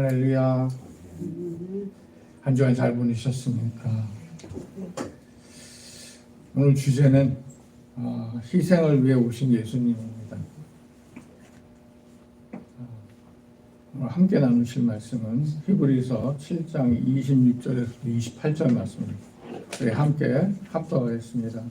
할렐루야. 한 주간 잘 보내셨습니까? 오늘 주제는 희생을 위해 오신 예수님입니다. 오늘 함께 나누실 말씀은 히브리서 7장 26절에서 28절 말씀입니다. 저희 함께 합독하겠습니다.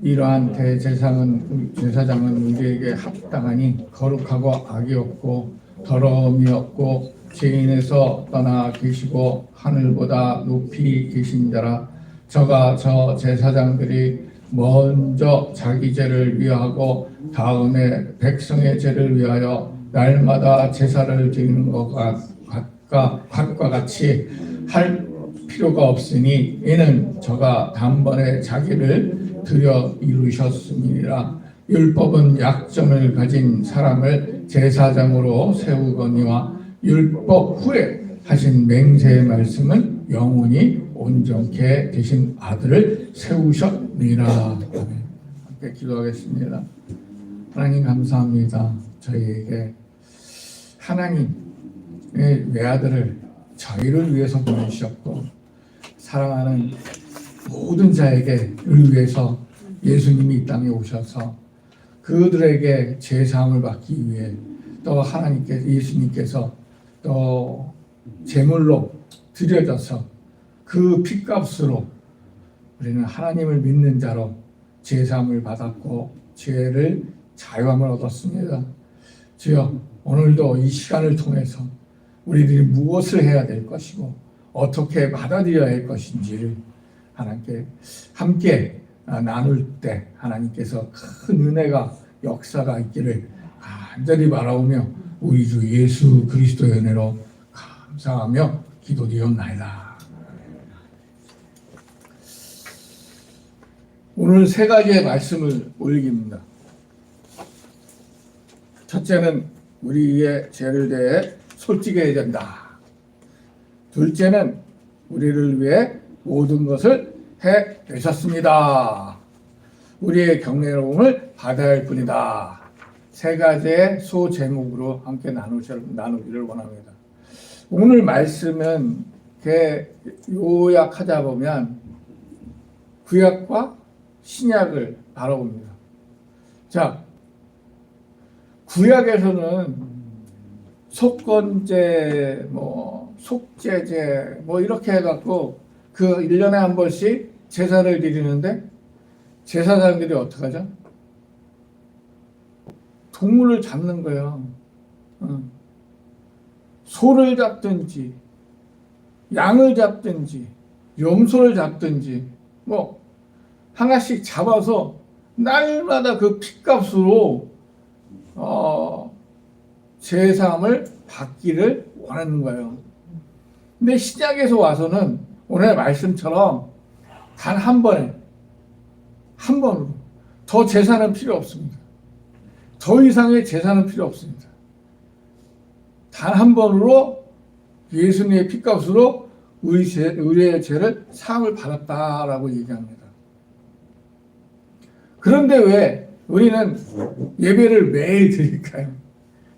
이러한 제사장은 우리에게 합당하니 거룩하고 악이 없고 더러움이 없고 죄인에서 떠나 계시고 하늘보다 높이 계신 자라. 저가 저 제사장들이 먼저 자기 죄를 위하고 다음에 백성의 죄를 위하여 날마다 제사를 드리는 것과 같이 할 필요가 없으니 이는 저가 단번에 자기를 드려 이루셨음이라. 율법은 약점을 가진 사람을 제사장으로 세우거니와 율법 후에 하신 맹세의 말씀은 영원히 온전케 되신 아들을 세우셨느니라. 함께 기도하겠습니다. 하나님 감사합니다. 저희에게 하나님의 외아들을 저희를 위해서 보내주셨고 사랑하는 모든 자에게를 위해서 예수님이 이 땅에 오셔서 그들에게 제사함을 받기 위해 또 예수님께서 또 제물로 드려져서 그 핏값으로 우리는 하나님을 믿는 자로 제사함을 받았고 죄를 자유함을 얻었습니다. 주여, 오늘도 이 시간을 통해서 우리들이 무엇을 해야 될 것이고 어떻게 받아들여야 할 것인지를 하나님께 함께 나눌 때 하나님께서 큰 은혜가 역사가 있기를 간절히 바라오며 우리 주 예수 그리스도의 은혜로 감사하며 기도드리옵나이다. 오늘 세 가지의 말씀을 올립니다. 첫째는 우리의 죄를 대해 솔직해야 된다. 둘째는 우리를 위해 모든 것을 해내셨습니다. 우리의 경외로움을 받아야 할 뿐이다. 세 가지의 소제목으로 함께 나누기를 원합니다. 오늘 말씀은 요약하자 보면 구약과 신약을 바라봅니다. 자, 구약에서는 속건제, 속죄제, 이렇게 해갖고 그 1년에 한 번씩 제사를 드리는데 제사장들이 어떻게 하죠? 동물을 잡는 거예요. 소를 잡든지 양을 잡든지 염소를 잡든지 하나씩 잡아서 날마다 그 핏값으로 제사함을 받기를 원하는 거예요. 근데 신약에서 와서는 오늘 말씀처럼 단 한 번으로 더 제사는 필요 없습니다. 더 이상의 제사는 필요 없습니다. 단 한 번으로 예수님의 핏값으로 우리의 죄를 사함을 받았다라고 얘기합니다. 그런데 왜 우리는 예배를 매일 드릴까요?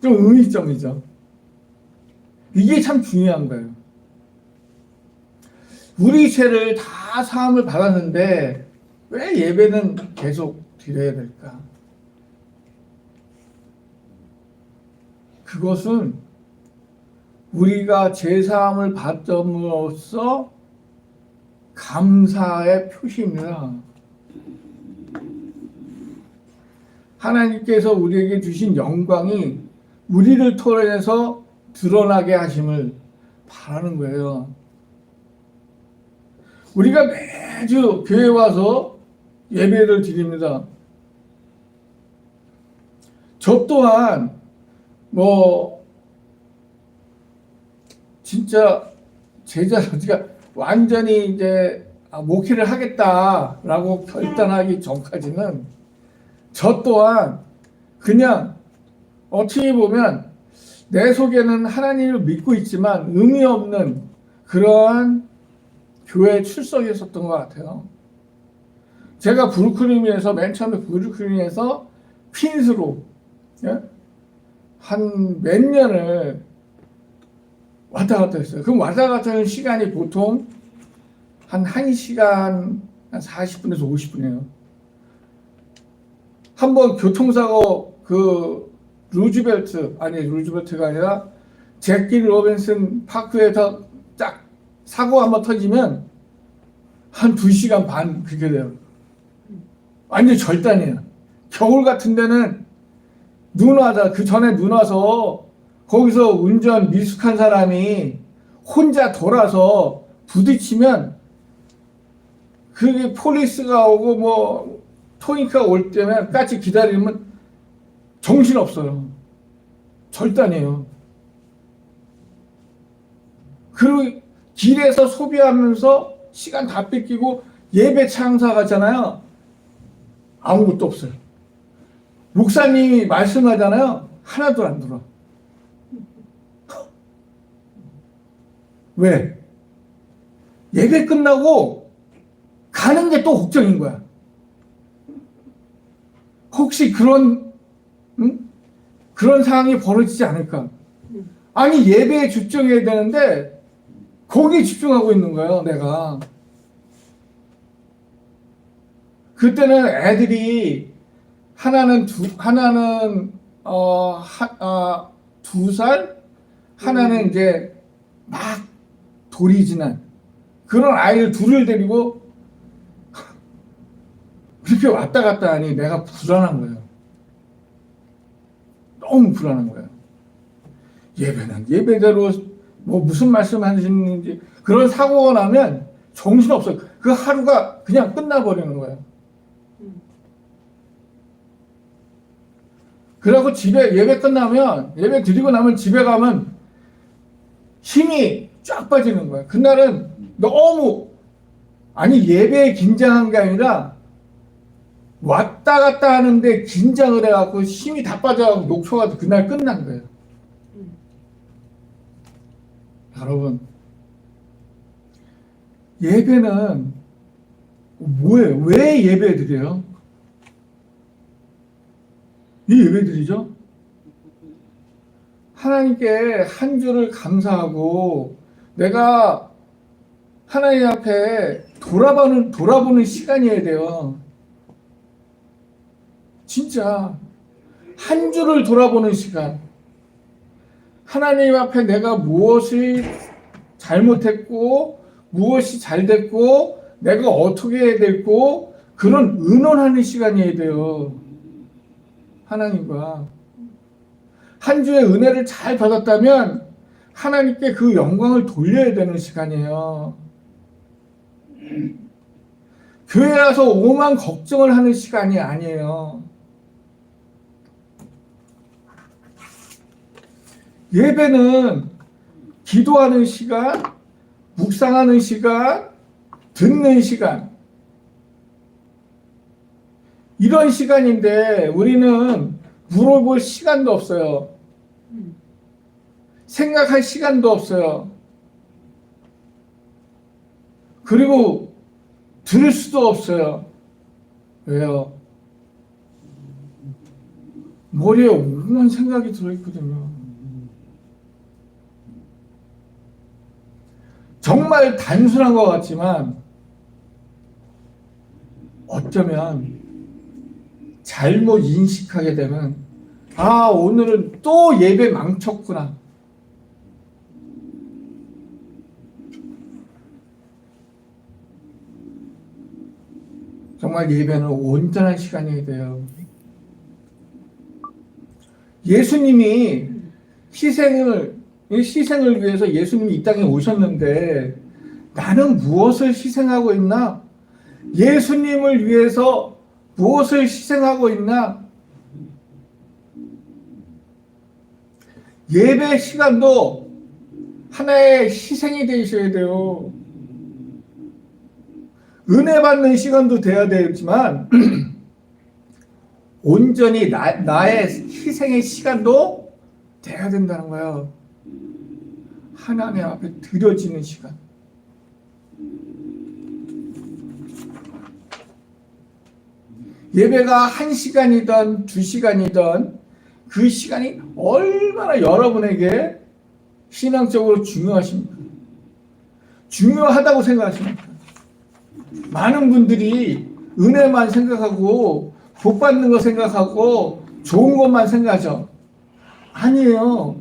좀 의미점이죠. 이게 참 중요한 거예요. 우리 죄를 다 사함을 받았는데 왜 예배는 계속 드려야 될까? 그것은 우리가 제사함을 받음으로써 감사의 표시입니다. 하나님께서 우리에게 주신 영광이 우리를 통해서 드러나게 하심을 바라는 거예요. 우리가 매주 교회 와서 예배를 드립니다. 저 또한 진짜 제가 완전히 이제 목회를 하겠다라고 결단하기 전까지는 저 또한 그냥 어떻게 보면 내 속에는 하나님을 믿고 있지만 의미 없는 그러한 교회에 출석했었던 것 같아요. 제가 맨 처음에 브루클린에서 퀸스로 한 몇 년을 왔다 갔다 했어요. 그럼 왔다 갔다 하는 시간이 보통 한 1시간 한 40분에서 50분이에요. 한번 교통사고 루즈벨트가 아니라 잭길 로빈슨 파크에서 딱 사고 한번 터지면 한 2시간 반 그렇게 돼요. 완전 절단이에요. 겨울 같은 데는 그 전에 눈 와서 거기서 운전 미숙한 사람이 혼자 돌아서 부딪히면 그게 폴리스가 오고 뭐 토니카가 올 때까지 기다리면 정신없어요. 절단이에요. 그리고 길에서 소비하면서 시간 다 뺏기고 예배 창사 가잖아요. 아무것도 없어요. 목사님이 말씀하잖아요. 하나도 안 들어. 왜? 예배 끝나고 가는 게 또 걱정인 거야. 혹시 그런 상황이 벌어지지 않을까? 아니, 예배에 집중해야 되는데 거기에 집중하고 있는 거예요, 내가. 그때는 애들이 하나는 2살, 하나는 이제 막 돌이 지난 그런 아이를 둘을 데리고 그렇게 왔다 갔다 하니 내가 불안한 거예요. 너무 불안한 거예요. 예배는 예배대로 뭐 무슨 말씀 하시는지 그런 사고가 나면 정신없어요. 그 하루가 그냥 끝나버리는 거예요. 그러고 예배 끝나면, 예배 드리고 나면 집에 가면 힘이 쫙 빠지는 거예요. 그날은 너무, 예배에 긴장한 게 아니라 왔다 갔다 하는데 긴장을 해갖고 힘이 다 빠져갖고 녹초가 그날 끝난 거예요. 여러분, 예배는 뭐예요? 왜 예배 드려요? 이 예배 드리죠? 하나님께 한 주를 감사하고 내가 하나님 앞에 돌아보는 시간이어야 돼요. 진짜 한 주를 돌아보는 시간. 하나님 앞에 내가 무엇이 잘못했고 무엇이 잘 됐고 내가 어떻게 해야 됐고 그런 의논하는 시간이어야 돼요. 하나님과 한 주의 은혜를 잘 받았다면 하나님께 그 영광을 돌려야 되는 시간이에요. 교회 와서 오만 걱정을 하는 시간이 아니에요. 예배는 기도하는 시간, 묵상하는 시간, 듣는 시간, 이런 시간인데 우리는 물어볼 시간도 없어요. 생각할 시간도 없어요. 그리고 들을 수도 없어요. 왜요? 머리에 온갖 생각이 들어있거든요. 정말 단순한 것 같지만 어쩌면 잘못 인식하게 되면 오늘은 또 예배 망쳤구나. 정말 예배는 온전한 시간이 돼요. 예수님이 희생을 위해서 예수님이 이 땅에 오셨는데 나는 무엇을 희생하고 있나? 예수님을 위해서 무엇을 희생하고 있나? 예배 시간도 하나의 희생이 되셔야 돼요. 은혜 받는 시간도 돼야 되지만 온전히 나의 희생의 시간도 돼야 된다는 거예요. 하나님 앞에 드려지는 시간. 예배가 1시간이든 2시간이든 그 시간이 얼마나 여러분에게 신앙적으로 중요하십니까? 중요하다고 생각하십니까? 많은 분들이 은혜만 생각하고 복 받는 거 생각하고 좋은 것만 생각하죠. 아니에요.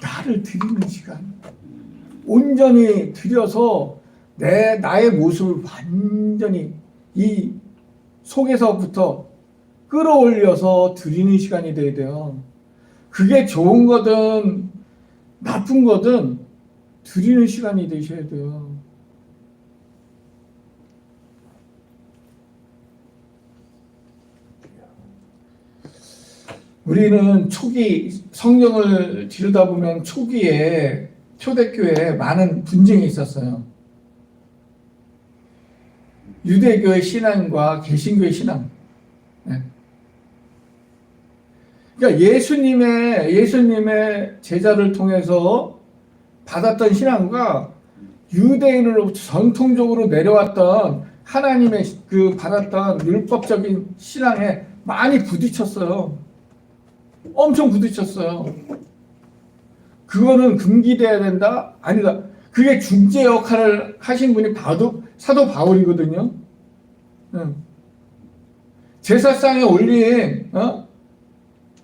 나를 드리는 시간, 온전히 드려서 나의 모습을 완전히 이 속에서부터 끌어올려서 드리는 시간이 돼야 돼요. 그게 좋은 거든 나쁜 거든 드리는 시간이 되셔야 돼요. 우리는 초기 성경을 들여다보면 초기에 초대교회에 많은 분쟁이 있었어요. 유대교의 신앙과 개신교의 신앙. 네. 그러니까 예수님의 제자를 통해서 받았던 신앙과 유대인으로부터 전통적으로 내려왔던 하나님의 그 받았던 율법적인 신앙에 많이 부딪혔어요. 엄청 부딪혔어요. 그거는 금기돼야 된다? 아니다. 그게 중재 역할을 하신 분이 사도 바울이거든요. 제사상에 올린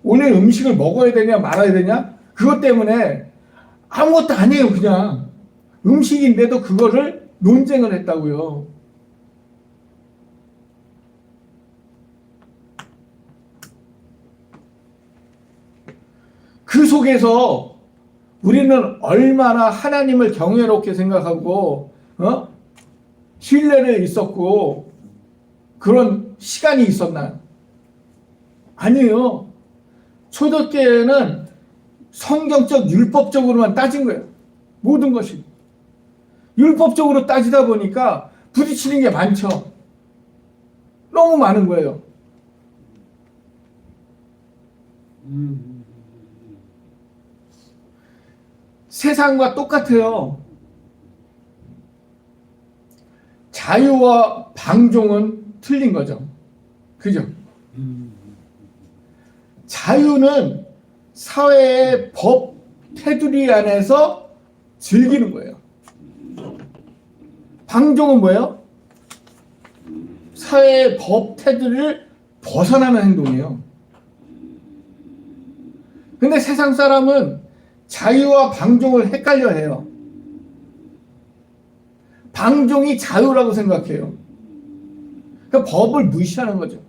음식을 먹어야 되냐 말아야 되냐? 그것 때문에 아무것도 아니에요. 그냥 음식인데도 그거를 논쟁을 했다고요. 그 속에서 우리는 얼마나 하나님을 경외롭게 생각하고 신뢰를 있었고 그런 시간이 있었나요? 아니에요. 초대교회는 성경적 율법적으로만 따진 거예요. 모든 것이 율법적으로 따지다 보니까 부딪히는 게 많죠. 너무 많은 거예요. 세상과 똑같아요. 자유와 방종은 틀린 거죠. 그죠? 자유는 사회의 법 테두리 안에서 즐기는 거예요. 방종은 뭐예요? 사회의 법 테두리를 벗어나는 행동이에요. 근데 세상 사람은 자유와 방종을 헷갈려 해요. 방종이 자유라고 생각해요. 그러니까 법을 무시하는 거죠.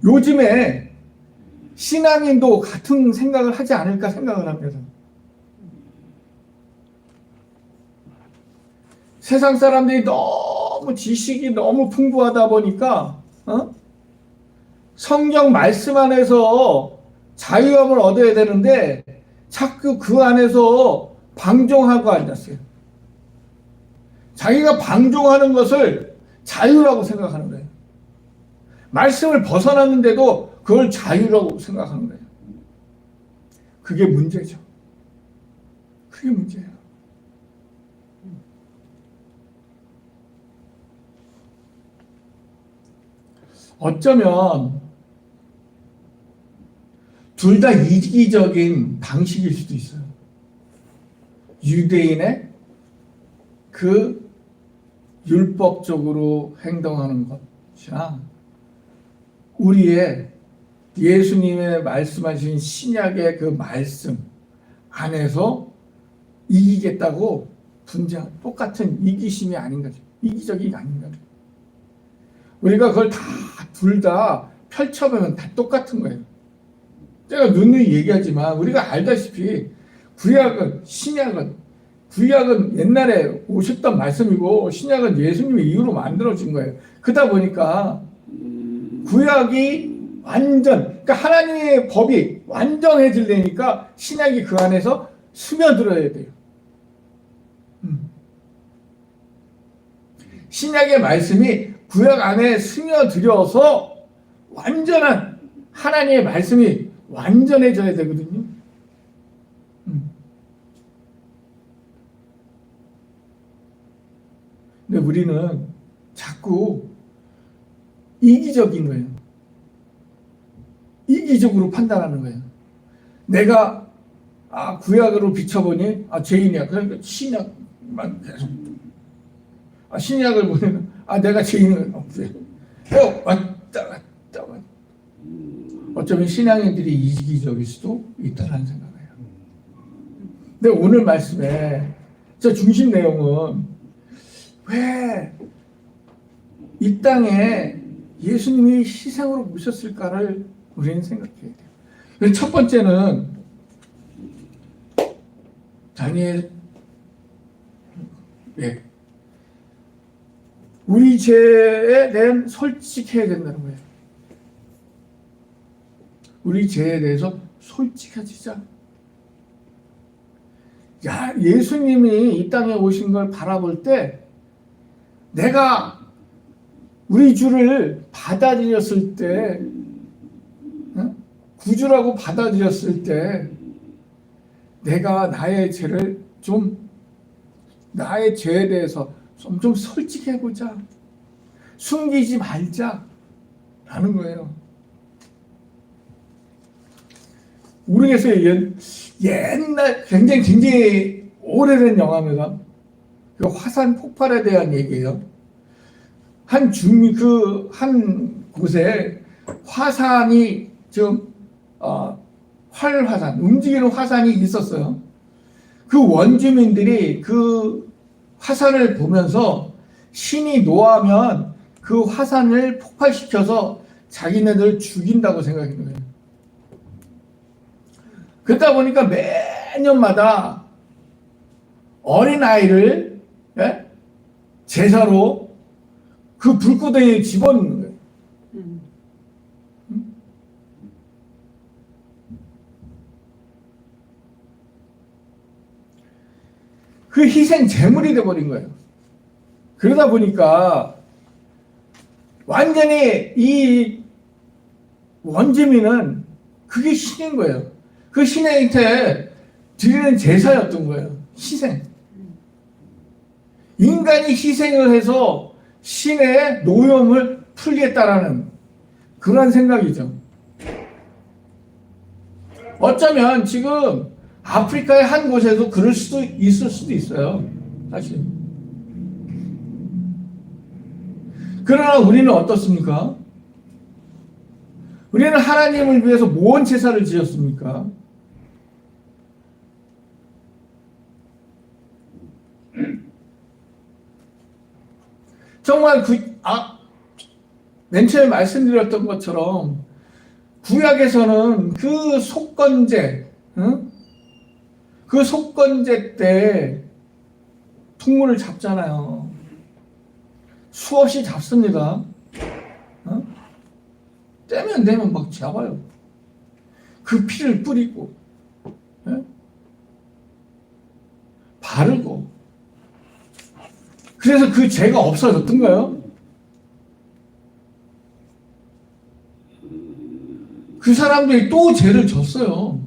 요즘에 신앙인도 같은 생각을 하지 않을까 생각을 합니다. 세상 사람들이 너무 지식이 너무 풍부하다 보니까 성경 말씀 안에서 자유함을 얻어야 되는데 자꾸 그 안에서 방종하고 앉았어요. 자기가 방종하는 것을 자유라고 생각하는 거예요. 말씀을 벗어났는데도 그걸 자유라고 생각하는 거예요. 그게 문제죠. 그게 문제예요. 어쩌면 둘 다 이기적인 방식일 수도 있어요. 유대인의 그 율법적으로 행동하는 것이나 우리의 예수님의 말씀하신 신약의 그 말씀 안에서 이기겠다고 분쟁, 똑같은 이기심이 아닌 거죠. 이기적이 아닌 거죠. 우리가 그걸 둘 다 펼쳐보면 다 똑같은 거예요. 제가 누누이 얘기하지만 우리가 알다시피 구약은 옛날에 오셨던 말씀이고 신약은 예수님의 이유로 만들어진 거예요. 그러다 보니까 구약이 그러니까 하나님의 법이 완전해지려니까 신약이 그 안에서 스며들어야 돼요. 신약의 말씀이 구약 안에 스며들어서 완전한 하나님의 말씀이 완전해져야 되거든요. 근데 우리는 자꾸 이기적인 거예요. 이기적으로 판단하는 거예요. 내가 구약으로 비춰보니 죄인이야. 그러니까 신약만 계속 신약을 보면 내가 죄인은 없어요. 왔다. 어쩌면 신앙인들이 이기적일 수도 있다는 생각을 해요. 근데 오늘 말씀에 저 중심 내용은 왜 이 땅에 예수님이 희생으로 모셨을까를 우리는 생각해야 돼요. 첫 번째는 다니엘, 우리 죄에 대한 솔직해야 된다는 거예요. 우리 죄에 대해서 솔직해지자. 예수님이 이 땅에 오신 걸 바라볼 때 내가 우리 주를 받아들였을 때, 구주라고 받아들였을 때 내가 나의 죄에 대해서 좀 솔직해보자. 숨기지 말자. 라는 거예요. 우리에서 옛날 굉장히 오래된 영화입니다. 그 화산 폭발에 대한 얘기예요. 한 곳에 화산이 활화산, 움직이는 화산이 있었어요. 그 원주민들이 그 화산을 보면서 신이 노하면 그 화산을 폭발시켜서 자기네들 죽인다고 생각한 거예요. 그러다 보니까 매년마다 어린아이를 제사로 그 불구덩이에 집어넣는 거예요. 그 희생 제물이 돼버린 거예요. 그러다 보니까 완전히 이 원주민은 그게 신인 거예요. 그 신에게 드리는 제사였던 거예요. 희생. 인간이 희생을 해서 신의 노여움을 풀겠다라는 그런 생각이죠. 어쩌면 지금 아프리카의 한 곳에도 그럴 수도 있을 수도 있어요. 사실. 그러나 우리는 어떻습니까? 우리는 하나님을 위해서 무슨 제사를 지었습니까? 정말 맨 처음에 말씀드렸던 것처럼 구약에서는 그 속건제, 그 속건제 때 동물을 잡잖아요. 수없이 잡습니다. 되면 막 잡아요. 그 피를 뿌리고, 바르고. 그래서 그 죄가 없어졌던 거예요. 그 사람들이 또 죄를 졌어요.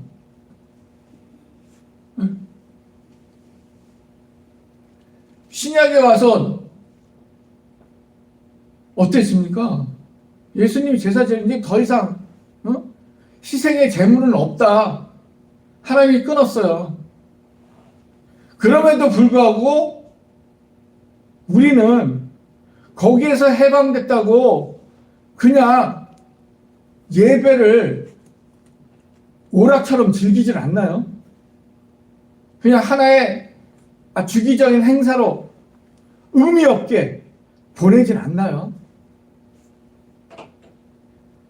신약에 와서 어땠습니까? 예수님이 제사 지는데 더 이상 희생의 제물은 없다. 하나님이 끊었어요. 그럼에도 불구하고 우리는 거기에서 해방됐다고 그냥 예배를 오락처럼 즐기질 않나요? 그냥 하나의 주기적인 행사로 의미 없게 보내질 않나요?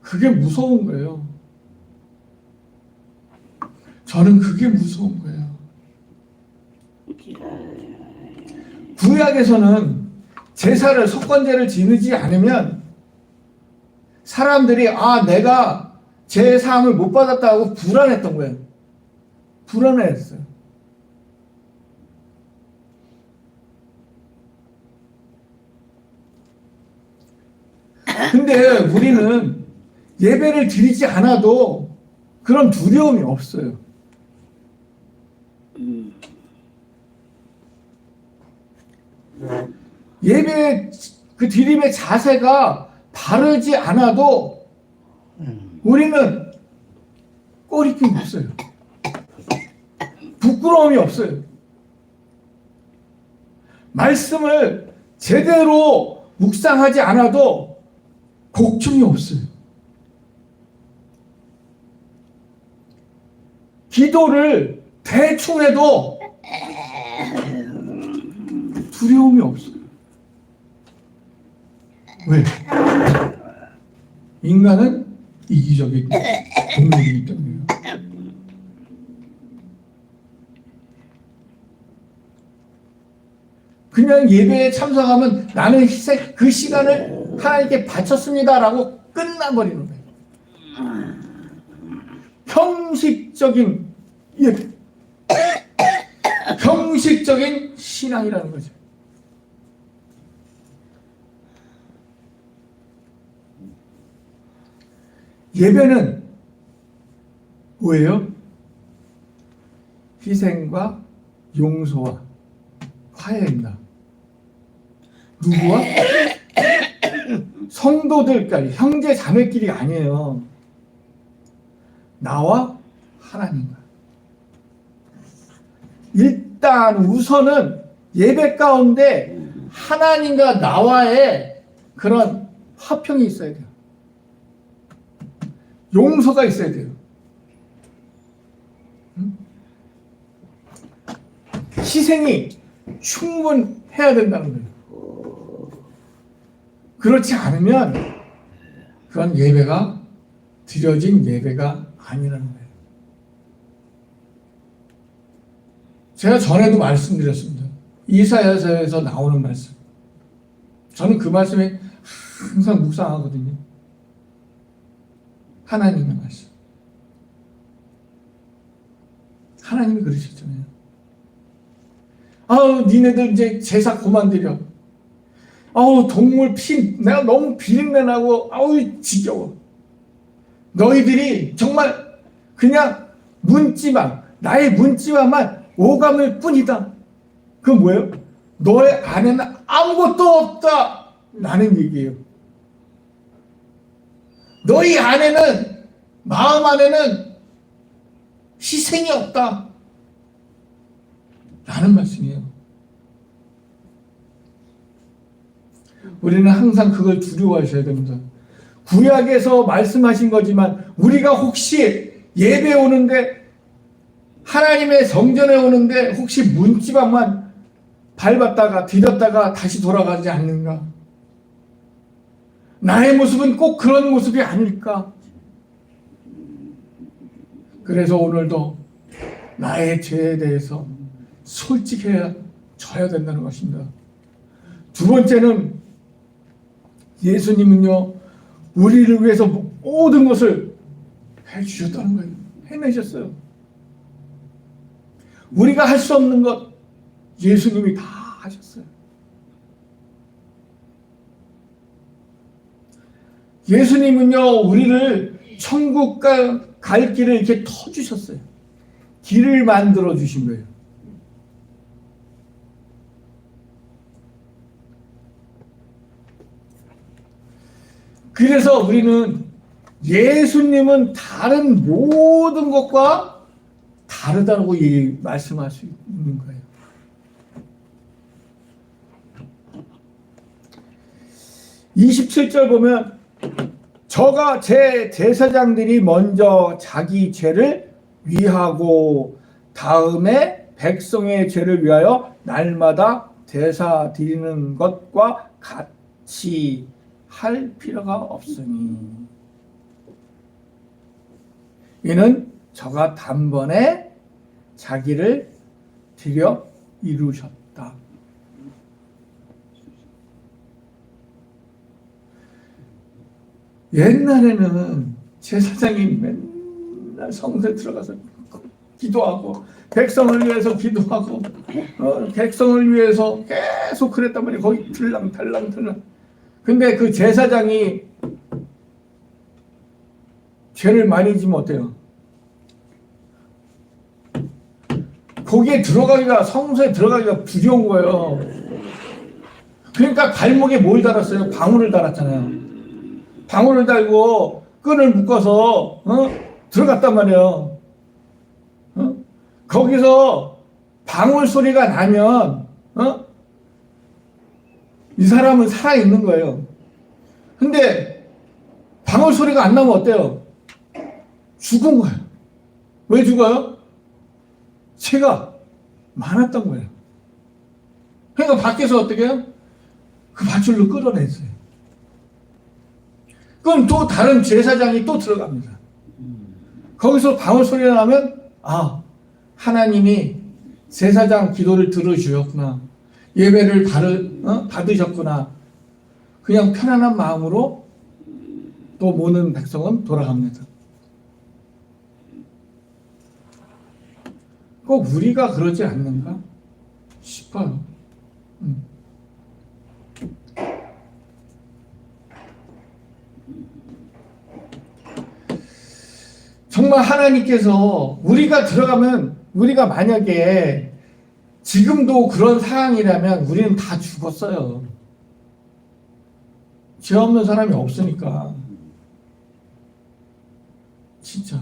그게 무서운 거예요. 저는 그게 무서운 거예요. 구약에서는 제사를 속건제를 지르지 않으면 사람들이 내가 제 사함을 못 받았다고 불안했던 거예요. 불안해했어요. 근데 우리는 예배를 드리지 않아도 그런 두려움이 없어요. 예배 그 드림의 자세가 바르지 않아도 우리는 꺼리낌이 없어요. 부끄러움이 없어요. 말씀을 제대로 묵상하지 않아도 걱정이 없어요. 기도를 대충 해도 두려움이 없어요. 왜? 인간은 이기적인 동물이기 때문이에요. 그냥 예배에 참석하면 나는 그 시간을 하나님께 바쳤습니다라고 끝나버리는 거예요. 형식적인 예배, 형식적인 신앙이라는 거죠. 예배는 뭐예요? 희생과 용서와 화해입니다. 누구와? 성도들까지, 형제 자매끼리 아니에요. 나와 하나님과. 일단 우선은 예배 가운데 하나님과 나와의 그런 화평이 있어야 돼요. 용서가 있어야 돼요. 희생이 충분해야 된다는 거예요. 그렇지 않으면 그건 예배가 드려진 예배가 아니라는 거예요. 제가 전에도 말씀드렸습니다. 이사야서에서 나오는 말씀. 저는 그 말씀에 항상 묵상하거든요. 하나님의 말씀. 하나님이 그러셨잖아요. 아우, 니네들 이제 제사 그만 드려. 아우, 동물 피 내가 너무 비린내나고 아우 지겨워. 너희들이 정말 그냥 문지방, 나의 문지방만 오감일 뿐이다. 그건 뭐예요? 너의 안에는 아무것도 없다 라는 얘기예요. 너희 안에는, 마음 안에는 희생이 없다 라는 말씀이에요. 우리는 항상 그걸 두려워하셔야 됩니다. 구약에서 말씀하신 거지만 우리가 혹시 예배 오는데, 하나님의 성전에 오는데 혹시 문지방만 밟았다가 디뎠다가 다시 돌아가지 않는가? 나의 모습은 꼭 그런 모습이 아닐까? 그래서 오늘도 나의 죄에 대해서 솔직해야 져야 된다는 것입니다. 두 번째는 예수님은요, 우리를 위해서 모든 것을 해주셨다는 거예요. 해내셨어요. 우리가 할 수 없는 것 예수님이 다 하셨어요. 예수님은요, 우리를 천국 갈 길을 이렇게 터주셨어요. 길을 만들어 주신 거예요. 그래서 우리는 예수님은 다른 모든 것과 다르다고 말씀할 수 있는 거예요. (27절) 보면 저가 제 제사장들이 먼저 자기 죄를 위하고 다음에 백성의 죄를 위하여 날마다 제사 드리는 것과 같이 할 필요가 없으니 이는 저가 단번에 자기를 드려 이루셨다. 옛날에는 제사장이 맨날 성소에 들어가서 기도하고 백성을 위해서 기도하고 백성을 위해서 계속 그랬단 말이에요. 거기 들랑달랑. 근데 그 제사장이 죄를 많이 지면 어때요? 거기에 들어가기가, 성소에 들어가기가 두려운 거예요. 그러니까 발목에 뭘 달았어요? 방울을 달았잖아요. 방울을 달고 끈을 묶어서 들어갔단 말이에요. 거기서 방울 소리가 나면 이 사람은 살아있는 거예요. 근데 방울 소리가 안 나면 어때요? 죽은 거예요. 왜 죽어요? 새가 많았던 거예요. 그러니까 밖에서 어떻게 해요? 그 밧줄로 끌어냈어요. 그럼 또 다른 제사장이 또 들어갑니다. 거기서 방울 소리가 나면 하나님이 제사장 기도를 들어주셨구나. 예배를 받으셨구나. 그냥 편안한 마음으로 또 모든 백성은 돌아갑니다. 꼭 우리가 그러지 않는가 싶어요. 정말 하나님께서 우리가 들어가면, 우리가 만약에 지금도 그런 상황이라면 우리는 다 죽었어요. 죄 없는 사람이 없으니까. 진짜.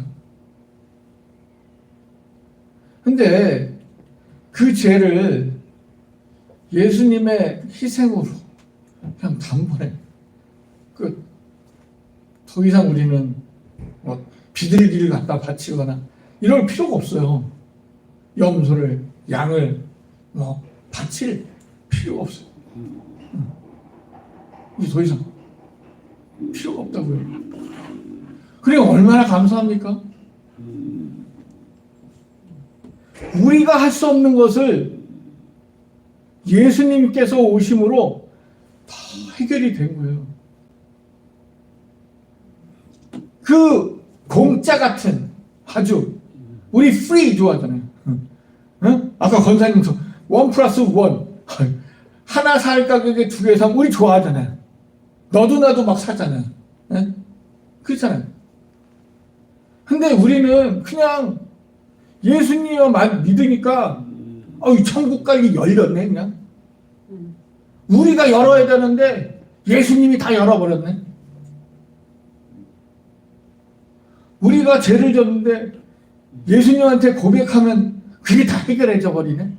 근데 그 죄를 예수님의 희생으로 그냥 단번에 끝. 더 이상 우리는 비둘기를 갖다 바치거나 이럴 필요가 없어요. 염소를, 양을 바칠 필요가 없어요. 이게 더 이상 필요가 없다고요. 그래 얼마나 감사합니까? 우리가 할 수 없는 것을 예수님께서 오심으로 다 해결이 된 거예요. 그 공짜 같은 아주 우리 free 좋아하잖아요. 아까 권사님도 1+1 하나 살 가격에 2개 사면 우리 좋아하잖아요. 너도 나도 막 사잖아요. 그렇잖아요. 근데 우리는 그냥 예수님만 믿으니까 이 천국 갈 일이 열렸네 그냥. 우리가 열어야 되는데 예수님이 다 열어버렸네. 우리가 죄를 졌는데 예수님한테 고백하면 그게 다 해결해져 버리네.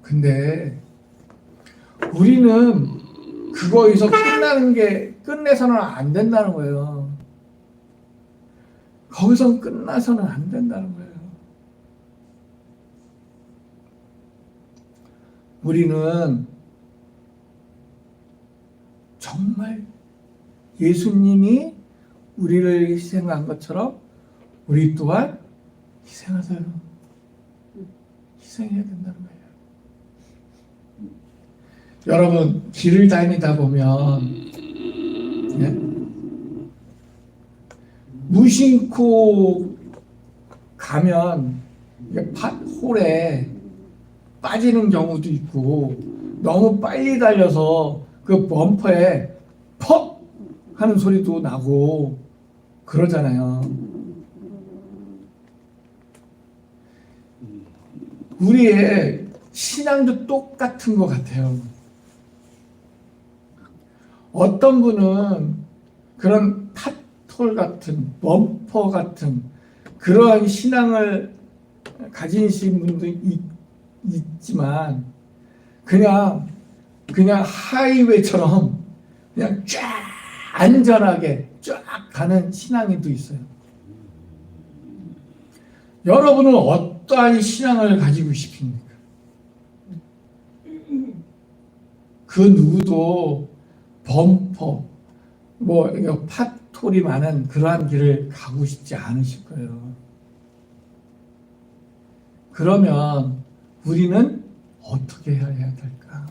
근데 우리는 그거에서 끝내서는 안 된다는 거예요. 거기서 끝나서는 안 된다는 거예요. 우리는 정말 예수님이 우리를 희생한 것처럼 우리 또한 희생하세요. 희생해야 된다는 거예요. 여러분 길을 다니다 보면 무심코 가면 홀에 빠지는 경우도 있고 너무 빨리 달려서 그 범퍼에 퍽 하는 소리도 나고 그러잖아요. 우리의 신앙도 똑같은 것 같아요. 어떤 분은 그런 탑톨 같은 범퍼 같은 그러한 신앙을 가지신 분도 있지만 그냥 하이웨이처럼 그냥 쫙 안전하게 쫙 가는 신앙이도 있어요. 여러분은 어떠한 신앙을 가지고 싶습니까? 그 누구도 범퍼, 팥톨이 많은 그러한 길을 가고 싶지 않으실 거예요. 그러면 우리는 어떻게 해야 될까?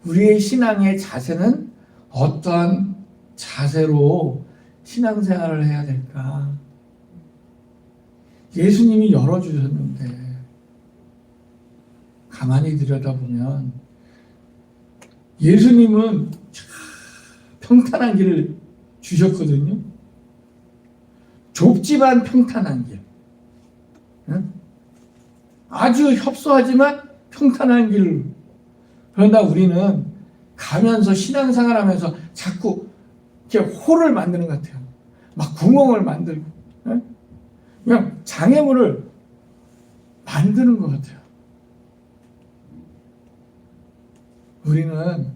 우리의 신앙의 자세는 어떠한 자세로 신앙생활을 해야 될까? 예수님이 열어주셨는데 가만히 들여다보면 예수님은 평탄한 길을 주셨거든요. 좁지만 평탄한 길. 아주 협소하지만 평탄한 길. 그러나 우리는 가면서 신앙생활하면서 자꾸 이렇게 홀을 만드는 것 같아요. 막 구멍을 만들고, 예? 그냥 장애물을 만드는 것 같아요. 우리는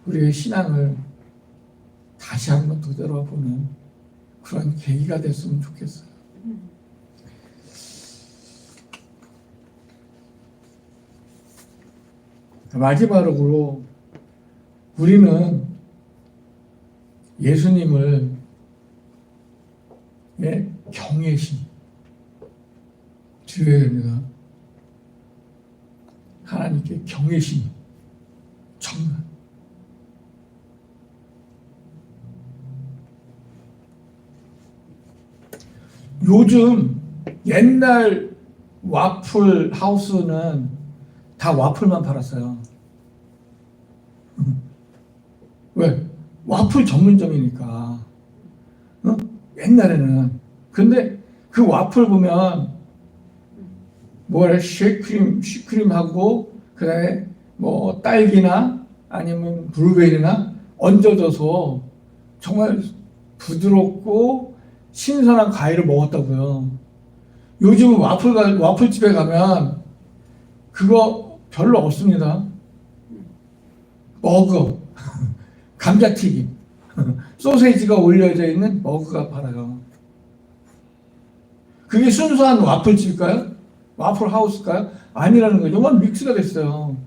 우리의 신앙을 다시 한번 되돌아보는 그런 계기가 됐으면 좋겠어요. 마지막으로 우리는 예수님을 경외심 드려야 됩니다. 하나님께 경외심 정말 요즘 옛날 와플 하우스는 다 와플만 팔았어요. 왜? 와플 전문점이니까. 옛날에는. 근데 그 와플 보면 뭐래 슈크림하고 그다음에 뭐 딸기나 아니면 블루베리나 얹어져서 정말 부드럽고 신선한 과일을 먹었다고요. 요즘은 와플집에 가면 그거 별로 없습니다. 머그, 감자튀김, 소세지가 올려져 있는 머그가 팔아요. 그게 순수한 와플집일까요? 와플 하우스일까요? 아니라는 거죠. 이건 믹스가 됐어요.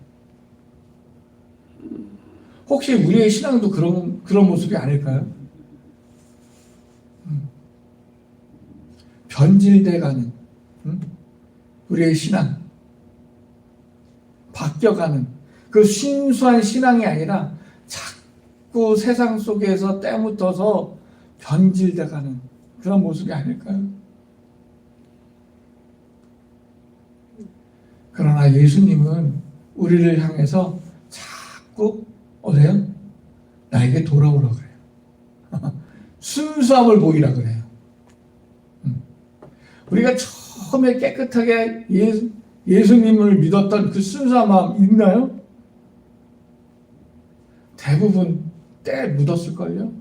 혹시 우리의 신앙도 그런 모습이 아닐까요? 변질돼가는 우리의 신앙, 바뀌어가는 그 순수한 신앙이 아니라 자꾸 세상 속에서 때묻어서 변질돼가는 그런 모습이 아닐까요? 그러나 예수님은 우리를 향해서 자꾸 어때요? 나에게 돌아오라 그래요. 순수함을 보이라 그래요. 우리가 처음에 깨끗하게 예수님을 믿었던 그 순수한 마음 있나요? 대부분 때 묻었을걸요?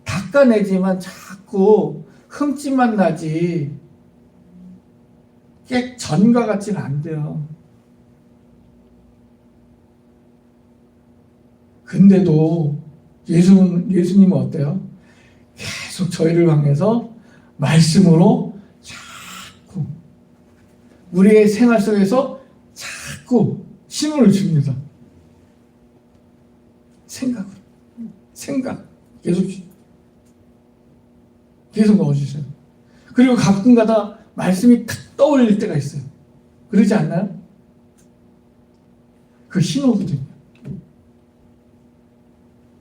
닦아내지만 자꾸 흠집만 나지 깨 전과 같지는 않대요. 근데도 예수님은 어때요? 계속 저희를 향해서 말씀으로 자꾸 우리의 생활 속에서 자꾸 신호를 줍니다. 생각 계속 넣어주세요. 그리고 가끔가다 말씀이 탁 떠올릴 때가 있어요. 그러지 않나요? 그 신호거든요.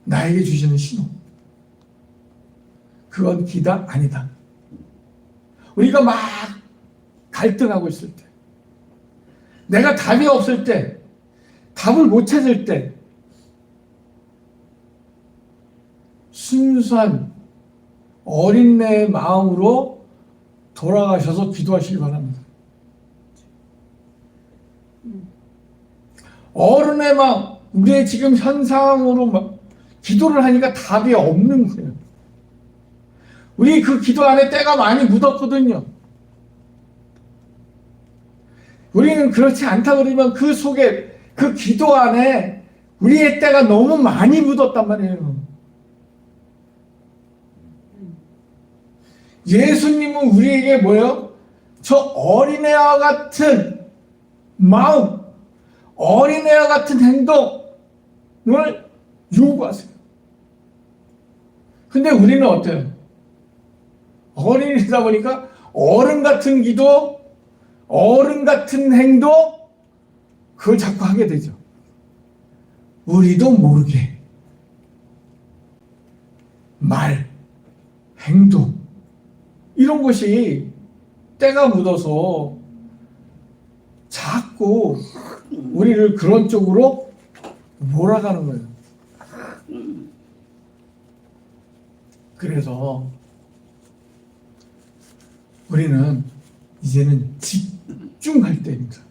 나에게 주시는 신호. 그건 기다 아니다. 우리가 막 갈등하고 있을 때, 내가 답이 없을 때, 답을 못 찾을 때, 순수한 어린애의 마음으로 돌아가셔서 기도하시기 바랍니다. 어른의 마음, 우리의 지금 현 상황으로 기도를 하니까 답이 없는 거예요. 우리 그 기도 안에 때가 많이 묻었거든요. 우리는 그렇지 않다 그러면 그 속에 그 기도 안에 우리의 때가 너무 많이 묻었단 말이에요. 예수님은 우리에게 뭐예요? 저 어린애와 같은 마음, 어린애와 같은 행동을 요구하세요. 근데 우리는 어때요? 어린이다 보니까 어른 같은 기도, 어른 같은 행동, 그걸 자꾸 하게 되죠. 우리도 모르게 말, 행동 이런 것이 때가 묻어서 자꾸 우리를 그런 쪽으로 몰아가는 거예요. 그래서 우리는 이제는 집중할 때입니다.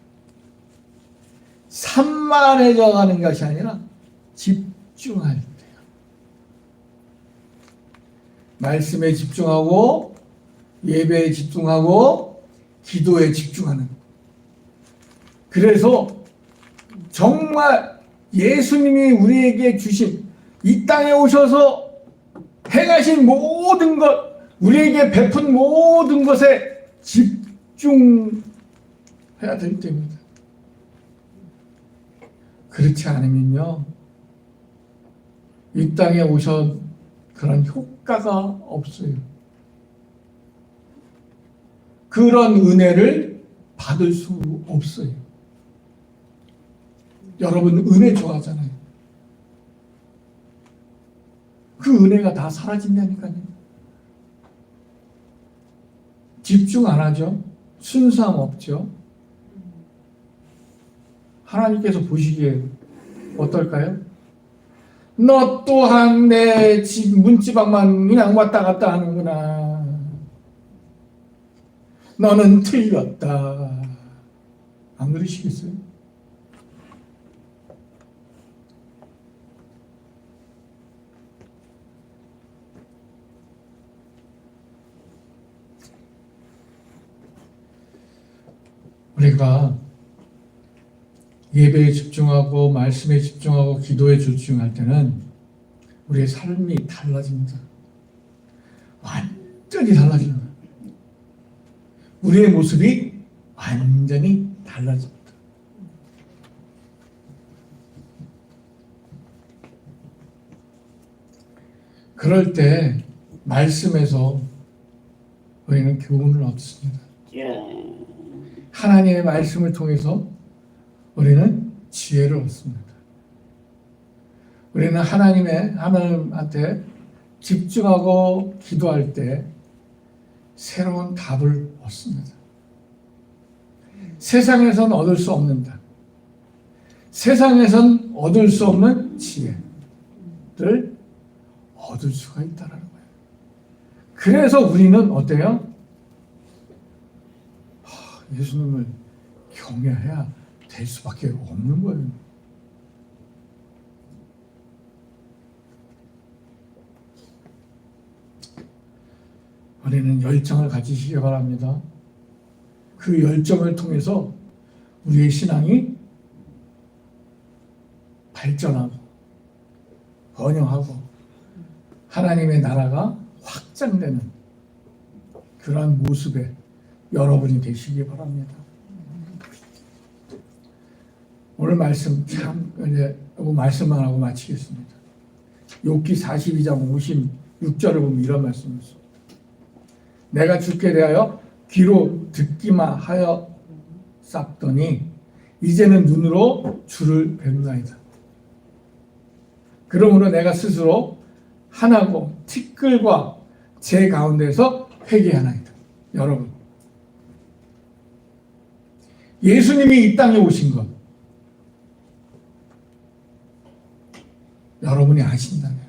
산만해져 가는 것이 아니라 집중할 때요. 말씀에 집중하고 예배에 집중하고 기도에 집중하는. 그래서 정말 예수님이 우리에게 주신 이 땅에 오셔서 행하신 모든 것, 우리에게 베푼 모든 것에 집중해야 될 때입니다. 그렇지 않으면요, 이 땅에 오셔 그런 효과가 없어요. 그런 은혜를 받을 수 없어요. 여러분 은혜 좋아하잖아요. 그 은혜가 다 사라진다니까요. 집중 안 하죠. 순수함 없죠. 하나님께서 보시기에 어떨까요? 너 또한 내 집 문지방만 그냥 왔다 갔다 하는구나. 너는 틀렸다. 안 그러시겠어요? 우리가 예배에 집중하고 말씀에 집중하고 기도에 집중할 때는 우리의 삶이 달라집니다. 완전히 달라집니다. 우리의 모습이 완전히 달라집니다. 그럴 때 말씀에서 우리는 교훈을 얻습니다. 하나님의 말씀을 통해서 우리는 지혜를 얻습니다. 우리는 하나님한테 집중하고 기도할 때 새로운 답을 얻습니다. 세상에선 얻을 수 없는다. 세상에선 얻을 수 없는 지혜를 얻을 수가 있다는 거예요. 그래서 우리는 어때요? 예수님을 경외해야 될 수밖에 없는 거예요. 우리는 열정을 가지시기 바랍니다. 그 열정을 통해서 우리의 신앙이 발전하고 번영하고 하나님의 나라가 확장되는 그런 모습에 여러분이 되시기 바랍니다. 오늘 말씀 이제 말씀만 하고 마치겠습니다. 욥기 42장 56절을 보면 이런 말씀이 있습니다. 내가 주께 대하여 귀로 듣기만 하여 쌌더니 이제는 눈으로 주를 뵙나이다. 그러므로 내가 스스로 하나고 티끌과 제 가운데서 회개하나이다. 여러분, 예수님이 이 땅에 오신 것 여러분이 아신다면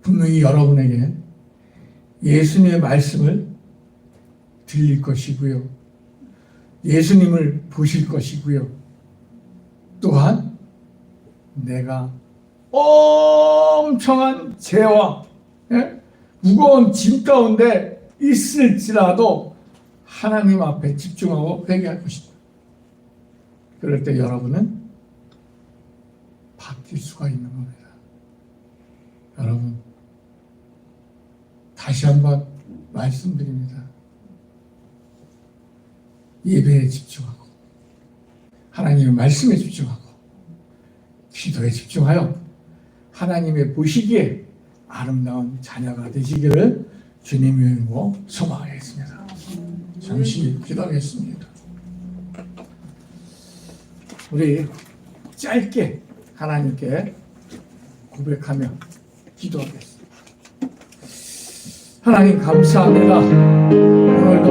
분명히 여러분에게 예수님의 말씀을 들릴 것이고요. 예수님을 보실 것이고요. 또한 내가 엄청난 죄와 무거운 짐 가운데 있을지라도 하나님 앞에 집중하고 회개할 것이다. 그럴 때 여러분은 바뀔 수가 있는 겁니다. 여러분, 다시 한번 말씀드립니다. 예배에 집중하고 하나님의 말씀에 집중하고 기도에 집중하여 하나님의 보시기에 아름다운 자녀가 되시기를 주님의 이름으로 소망하겠습니다. 잠시 기도하겠습니다. 우리 짧게 하나님께 고백하며 기도하겠습니다. 하나님 감사합니다. 오늘도